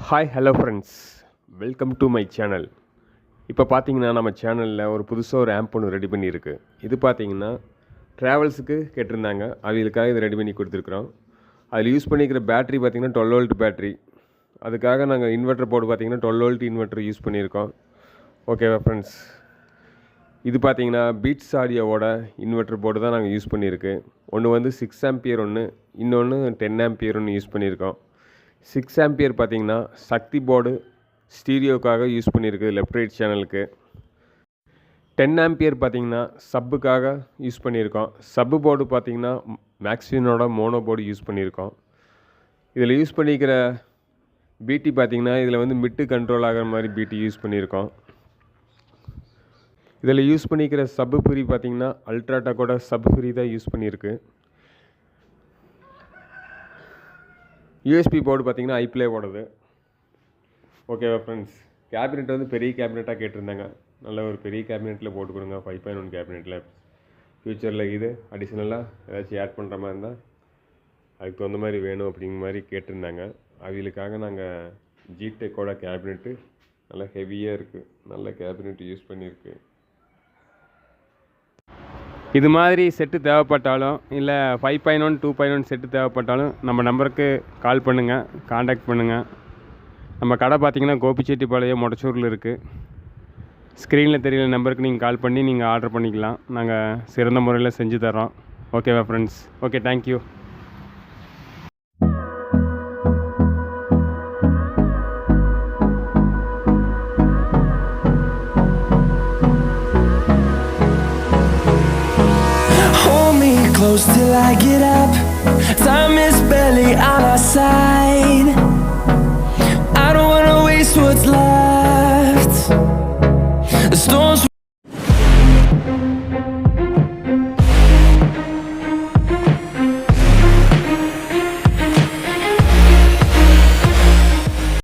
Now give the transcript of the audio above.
Hi hello friends, welcome to my channel. இப்போ பார்த்தீங்கன்னா நம்ம சேனலில் ஒரு புதுசாக ஒரு ஆம்ப் ஒன்று ரெடி பண்ணியிருக்கு. இது பார்த்தீங்கன்னா ட்ராவல்ஸுக்கு கேட்டிருந்தாங்க, அவங்களுக்காக இது ரெடி பண்ணி கொடுத்துருக்குறோம். அதில் யூஸ் பண்ணிக்கிற பேட்ரி பார்த்திங்கன்னா 12 வோல்ட் பேட்ரி. அதுக்காக நாங்கள் இன்வெர்ட்டர் போர்டு பார்த்திங்கன்னா 12 வோல்ட் இன்வெர்ட்டர் யூஸ் பண்ணியிருக்கோம். ஓகேவா ஃப்ரெண்ட்ஸ், இது பார்த்தீங்கன்னா பீட்ஸ் ஆடியோவோட இன்வெர்ட்டர் போர்டு தான் நாங்கள் யூஸ் பண்ணியிருக்கு. ஒன்று வந்து 6 ஆம்பியர் ஒன்று, இன்னொன்று 10 ஆம்பியர் ஒன்று யூஸ் பண்ணியிருக்கோம். 6 ஆம்பியர் பார்த்தீங்கன்னா சக்தி போர்டு ஸ்டீரியோக்காக யூஸ் பண்ணியிருக்கு, லெஃப்ட் ரைட் சேனலுக்கு. 10 ஆம்பியர் பார்த்தீங்கன்னா சப்புக்காக யூஸ் பண்ணியிருக்கோம். சப்பு போர்டு பார்த்தீங்கன்னா மேக்ஸ்வினோட மோனோ போர்டு யூஸ் பண்ணியிருக்கோம். இதில் யூஸ் பண்ணிக்கிற பிடி பார்த்தீங்கன்னா இதில் வந்து மிட்டு கண்ட்ரோல் ஆகிற மாதிரி பிடி யூஸ் பண்ணியிருக்கோம். இதில் யூஸ் பண்ணிக்கிற சப்பு ஃப்ரீ பார்த்தீங்கன்னா அல்ட்ராடெக்கோட சப்பு ஃப்ரீ தான் யூஸ் பண்ணியிருக்கு. யூஎஸ்பி போர்டு பார்த்தீங்கன்னா ஐப்ளே ஓடுது. ஓகேவா ஃப்ரெண்ட்ஸ், கேபினெட் வந்து பெரிய கேபினெட்டாக கேட்டிருந்தாங்க. நல்ல ஒரு பெரிய கேபினெட்டில் போட்டு கொடுங்க, 5.1 கேபினெட்டில். ஃப்யூச்சரில் இது அடிஷ்னலாக ஏதாச்சும் ஆட் பண்ணுற மாதிரி இருந்தால் அதுக்கு தகுந்த மாதிரி வேணும் அப்படிங்கிற மாதிரி கேட்டிருந்தாங்க. அவங்களுக்காக நாங்கள் ஜிடெக்கோட கேபினெட்டு நல்லா ஹெவியாக இருக்குது, நல்ல கேபினெட் யூஸ் பண்ணியிருக்கு. இது மாதிரி செட்டு தேவைப்பட்டாலும் இல்லை 5.1 2.1 செட்டு தேவைப்பட்டாலும் நம்ம நம்பருக்கு கால் பண்ணுங்கள், காண்டாக்ட் பண்ணுங்கள். நம்ம கடை பார்த்திங்கன்னா கோபிச்செட்டிப்பாளையம் மொடச்சூரில் இருக்குது. ஸ்க்ரீனில் தெரியல நம்பருக்கு நீங்கள் கால் பண்ணி நீங்கள் ஆர்டர் பண்ணிக்கலாம். நாங்கள் சிறந்த முறையில் செஞ்சு தரோம். ஓகேவா friends? Okay, thank you. Close till I get up. Time is barely on our side. I don't wanna waste what's left.